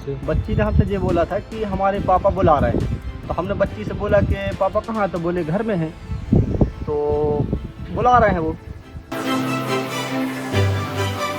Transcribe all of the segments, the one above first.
आपसे? बच्ची ने हमसे ये बोला था कि हमारे पापा बुला रहे हैं, तो हमने बच्ची से बोला कि पापा कहाँ, तो बोले घर में हैं, तो बुला रहे हैं वो।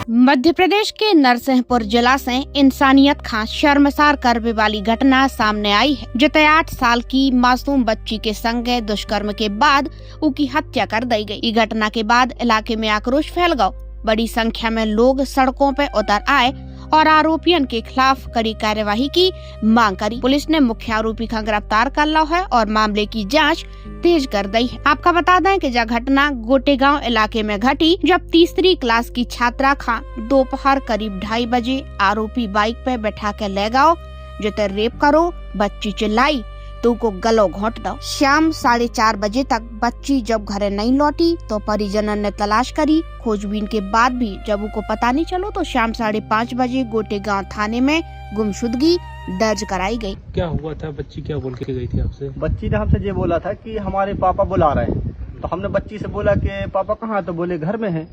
मध्य प्रदेश के नरसिंहपुर जिला से इंसानियत खां शर्मसार करने वाली घटना सामने आई है, जिते 8 साल की मासूम बच्ची के संग दुष्कर्म के बाद उसकी हत्या कर दी गई। इस घटना के बाद इलाके में आक्रोश फैल गया। बड़ी संख्या में लोग सड़कों पर उतर आए और आरोपियों के खिलाफ कड़ी कार्यवाही की मांग करी। पुलिस ने मुख्य आरोपी का गिरफ्तार कर लिया है और मामले की जांच तेज कर दी है। आपका बता दें कि यह घटना गोटेगांव इलाके में घटी, जब तीसरी क्लास की छात्रा का दोपहर करीब 2:30 बजे आरोपी बाइक पे बैठा के ले गयो, जिते रेप करो। बच्ची चिल्लाई तो को गलो घोट दो। शाम 4:30 बजे तक बच्ची जब घरे नहीं लौटी तो परिजनों ने तलाश करी। खोजबीन के बाद भी जब उनको पता नहीं चलो तो शाम 5:30 बजे गोटेगांव थाने में गुमशुदगी दर्ज कराई गई। क्या हुआ था? बच्ची क्या बोल के गई थी आपसे? बच्ची ने हमसे ये बोला था कि हमारे पापा बुला रहे हैं, तो हमने बच्ची से बोला कि पापा कहाँ, तो बोले घर में हैं,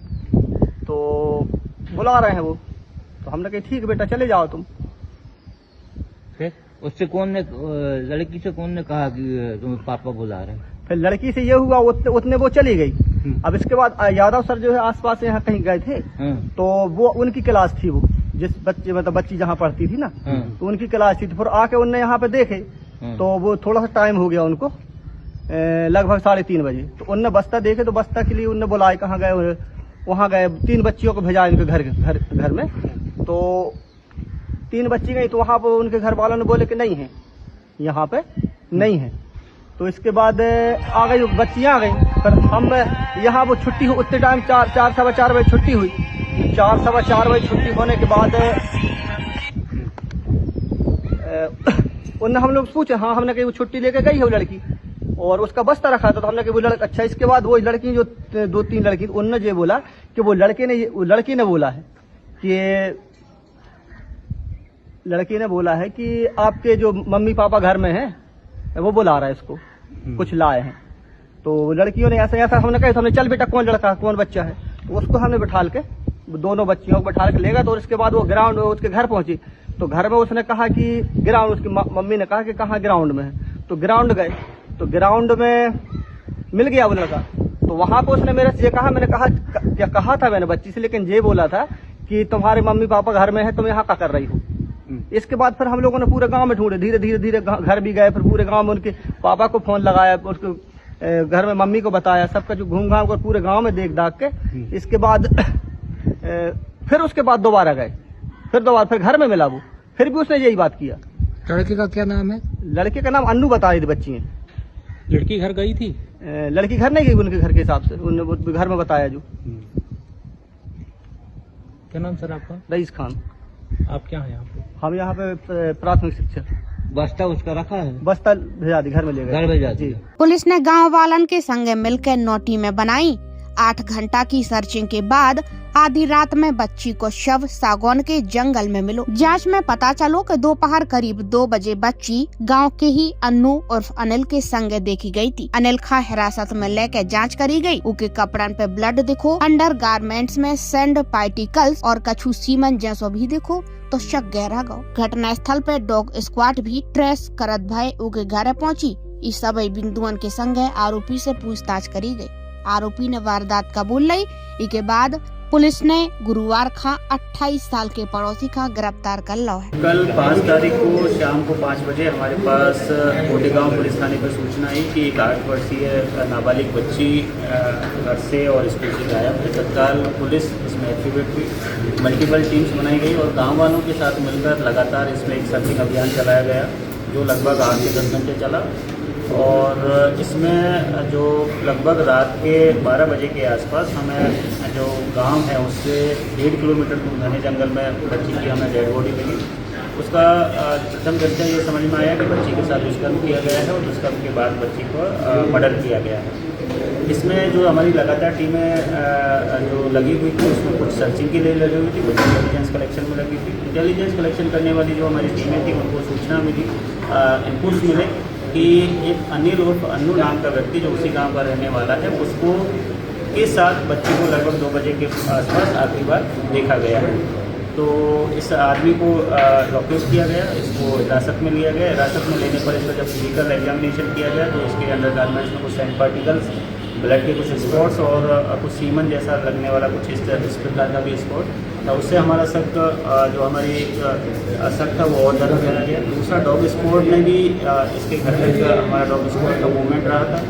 तो बुला रहे हैं वो। तो हमने कहा ठीक बेटा चले जाओ तुम। फिर उससे लड़की से कौन ने कहा कि तुम्हें पापा बुला रहे हैं? फिर लड़की से ये हुआ, उतने वो चली गई। अब इसके बाद यादव सर जो है आसपास यहाँ कहीं गए थे, तो वो उनकी क्लास थी, वो जिस बच्चे मतलब बच्ची जहाँ पढ़ती थी ना, तो उनकी क्लास थी। तो फिर आके उनने यहाँ पे देखे, तो वो थोड़ा सा टाइम हो गया उनको, लगभग 3:30 बजे। तो उनने बस्ता देखे, तो बस्ता के लिए उनने बुलाए, कहाँ गए, वहाँ गए। 3 बच्चियों को भेजा इनके घर में, तो 3 बच्ची गई, तो वहाँ पर उनके घर वालों ने बोले कि नहीं है, यहाँ पे नहीं है। तो इसके बाद आ गई बच्चियाँ आ गई। पर हम यहाँ वो छुट्टी हुई उतने टाइम 4 सवा 4 बजे छुट्टी हुई। 4 सवा 4 बजे छुट्टी होने के बाद उनने हम लोग पूछे, हाँ हमने कही वो छुट्टी लेके गई है वो लड़की, और उसका बस्ता रखा था। तो हमने कही वो लड़का अच्छा। इसके बाद वो लड़की जो 2-3 लड़की, उनने ये बोला कि वो लड़की ने बोला है कि लड़की ने बोला है कि आपके जो मम्मी पापा घर में हैं, वो बुला रहा है इसको, कुछ लाए हैं। तो लड़कियों ने ऐसा हमने कहा, तो हमने चल बेटा कौन लड़का कौन बच्चा है, तो उसको हमने बिठा के, दोनों बच्चियों को बिठा के ले गया। तो इसके बाद वो ग्राउंड में उसके घर पहुंची, तो घर में उसने कहा कि ग्राउंड, उसकी मम्मी ने कहा कि कहाँ ग्राउंड में है। तो ग्राउंड गए, तो ग्राउंड में मिल गया वो लड़का। तो वहां पर उसने मेरे से ये कहा, मैंने कहा क्या कहा था मैंने बच्ची से, लेकिन ये बोला था कि तुम्हारे मम्मी पापा घर में है, तुम यहाँ क्या कर रही हो। इसके बाद फिर हम लोगों ने पूरे गांव में ढूंढे, धीरे घर भी गए, फिर पूरे गांव में उनके पापा को फोन लगाया, उसके घर में मम्मी को बताया, सबका जो घूम घाम कर पूरे गांव में देख दाख के। इसके बाद फिर उसके बाद दोबारा गए, फिर घर में मिला वो, फिर भी उसने यही बात किया। लड़के का क्या नाम है? लड़के का नाम अन्नू बता रही थी बच्ची है। लड़की घर गई थी? लड़की घर नहीं गई, उनके घर के हिसाब से उन्होंने घर में बताया। जो क्या नाम सर आपका? रईस खान। आप क्या हैं यहाँ पे? हम यहाँ पे प्राथमिक शिक्षक। बस्ता उसका रखा है? बस्ता भेजा दी, घर में ले गए, घर भेजा दी। पुलिस ने गांव वालन के संग मिलकर नोटी में बनाई। 8 घंटा की सर्चिंग के बाद आधी रात में बच्ची को शव सागौन के जंगल में मिलो। जांच में पता चलो कि दोपहर करीब 2 बजे बच्ची गांव के ही अन्नू उर्फ अनिल के संग देखी गई थी। अनिल का हिरासत में लेकर जांच करी गई। उनके कपड़न पे ब्लड दिखो, अंडर गारमेंट्स में सैंड पार्टिकल्स और कछु सीमन जैसो भी दिखो, तो शक गहरा गो। घटना स्थल पे डॉग स्क्वाड भी ट्रेस करत भय उनके घर पहुंची। इस सभी बिंदुओं के संग आरोपी से पूछताछ करी गई। आरोपी ने वारदात कबूल ली। इसके बाद पुलिस ने गुरुवार का 28 साल के पड़ोसी का गिरफ्तार कर लिया है। कल 5 तारीख को शाम को 5 बजे हमारे पास गोटेगांव पुलिस थाने पर सूचना आई कि एक 8 वर्षीय नाबालिग बच्ची घर से और स्कूल से गायब है। तत्काल पुलिस इसमें एक्टिवेट हुई, मल्टीपल टीम्स बनाई गई और गाँव वालों के साथ मिलकर लगातार इसमें एक सर्चिंग अभियान चलाया गया, जो लगभग 8 से 10 घंटे चला। और इसमें जो लगभग रात के 12 बजे के आसपास हमें जो गांव है उससे 1.5 किलोमीटर दूर घने जंगल में बच्ची की हमें डेड बॉडी मिली। उसका प्रथम दृष्टया ये समझ में आया कि बच्ची के साथ दुष्कर्म किया गया है और दुष्कर्म के बाद बच्ची को मर्डर किया गया है। इसमें जो हमारी लगातार टीमें जो लगी हुई थी उसमें कुछ सर्चिंग के लिए लगी हुई थी, कुछ इंटेलिजेंस कलेक्शन में लगी थी। इंटेलिजेंस कलेक्शन करने वाली जो हमारी टीमें थी उनको सूचना मिली, इनपुट्स मिले कि एक अनिल उर्फ अन्नू नाम का व्यक्ति जो उसी गांव का रहने वाला है, उसको के साथ बच्ची को लगभग 2 बजे के आसपास आखिरी बार देखा गया है। तो इस आदमी को लॉकअप किया गया, इसको हिरासत में लिया गया। हिरासत में लेने पर इसका जब फिजिकल एग्जामिनेशन किया गया तो इसके अंडर गारमेंट्स में कुछ सैंड पार्टिकल्स, ब्लड के कुछ स्पॉट्स और कुछ सीमन जैसा लगने वाला कुछ इस प्रकार का भी स्पॉट था। उससे हमारा शक जो हमारी शक था वो और ज़्यादा फैला गया। दूसरा, डॉग स्पॉट में भी इसके घर में हमारा डॉग स्पॉट का मूवमेंट रहा था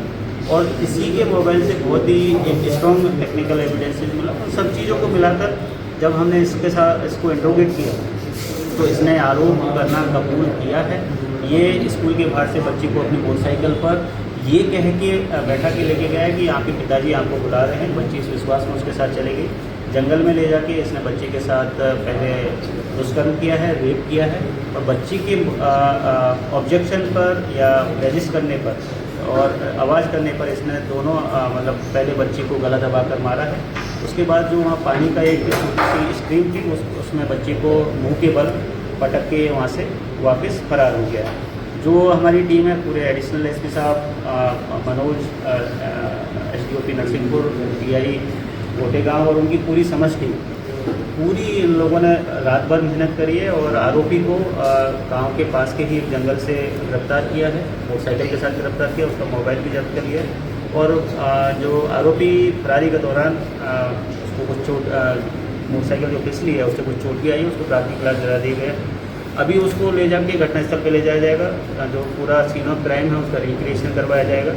और इसी के मोबाइल से बहुत ही एक स्ट्रॉन्ग टेक्निकल एविडेंसेस मिला। उन सब चीज़ों को मिलाकर जब हमने इसको इंट्रोगेट किया तो इसने आरोप करना कबूल किया है। ये स्कूल के बाहर से बच्ची को अपनी मोटरसाइकिल पर ये कह के बैठा के लेके गया है कि आपके पिताजी आपको बुला रहे हैं। बच्ची इस विश्वास में उसके साथ चली गई। जंगल में ले जाके इसने बच्ची के साथ पहले दुष्कर्म किया है, रेप किया है और बच्ची के ऑब्जेक्शन पर या रेजिस्ट करने पर और आवाज़ करने पर इसने दोनों मतलब पहले बच्ची को गला दबाकर मारा है। उसके बाद जो वहाँ पानी का एक छोटी सी स्ट्रीम थी उसमें बच्ची को मुंह के बल पटक के वहाँ से वापस फरार हो गया। जो हमारी टीम है, पूरे एडिशनल एसपी साहब मनोज, एसडीओपी नरसिंहपुर, पीआई कोटेगांव और उनकी पूरी समझ टीम, पूरी इन लोगों ने रात भर मेहनत करी है और आरोपी को गांव के पास के ही एक जंगल से गिरफ्तार किया है। मोटरसाइकिल के साथ गिरफ्तार किया, उसका मोबाइल भी जब्त कर लिया और जो आरोपी फरारी के दौरान उसको कुछ चोट, मोटरसाइकिल जो फिसली है उससे कुछ चोट भी आई, उसको प्राथमिक इलाज दिला दिए गए। अभी उसको ले जाके घटनास्थल पे ले जाया जाएगा। जो पूरा सीन ऑफ क्राइम है उसका रिक्रिएशन करवाया जाएगा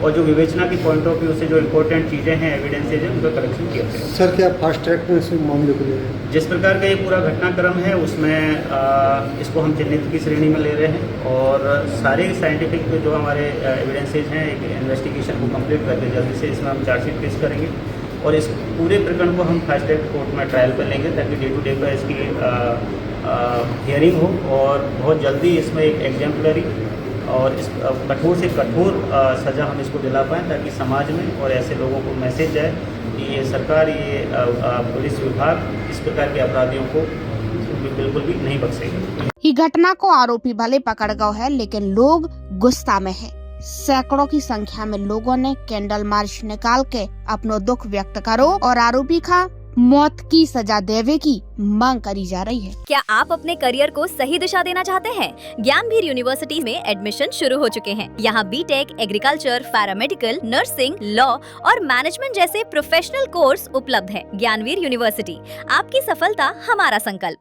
और जो विवेचना की पॉइंट ऑफ व्यू से जो इम्पोर्टेंट चीज़ें हैं, एविडेंसेज हैं, उनका कलेक्शन किया जाएगा। सर, क्या फास्ट ट्रैक में इस मामले को ले रहे हैं? जिस प्रकार का ये पूरा घटनाक्रम है उसमें इसको हम चिन्हित की श्रेणी में ले रहे हैं और सारे साइंटिफिक जो हमारे एविडेंसेज हैं, एक इन्वेस्टिगेशन को कंप्लीट करके जल्दी से इसमें हम चार्जशीट पेश करेंगे और इस पूरे प्रकरण को हम फास्ट ट्रैक कोर्ट में ट्रायल पर लेंगे ताकि डे टू डे का इसकी हियरिंग हो और बहुत जल्दी इसमें एक एग्जाम्पलरी और इस कठोर से कठोर सज़ा हम इसको दिला पाएँ ताकि समाज में और ऐसे लोगों को मैसेज जाए कि ये सरकार, ये पुलिस विभाग इस प्रकार के अपराधियों को बिल्कुल भी नहीं बख्शेगा। ये घटना को आरोपी भले पकड़ गए हैं लेकिन लोग गुस्सा में हैं। सैकड़ों की संख्या में लोगों ने कैंडल मार्च निकाल के अपना दुख व्यक्त करो और आरोपी का मौत की सजा देवे की मांग करी जा रही है। क्या आप अपने करियर को सही दिशा देना चाहते हैं? ज्ञानवीर यूनिवर्सिटी में एडमिशन शुरू हो चुके हैं। यहाँ BTech, agriculture, paramedical, nursing, law और मैनेजमेंट जैसे प्रोफेशनल कोर्स उपलब्ध है। ज्ञानवीर यूनिवर्सिटी, आपकी सफलता हमारा संकल्प।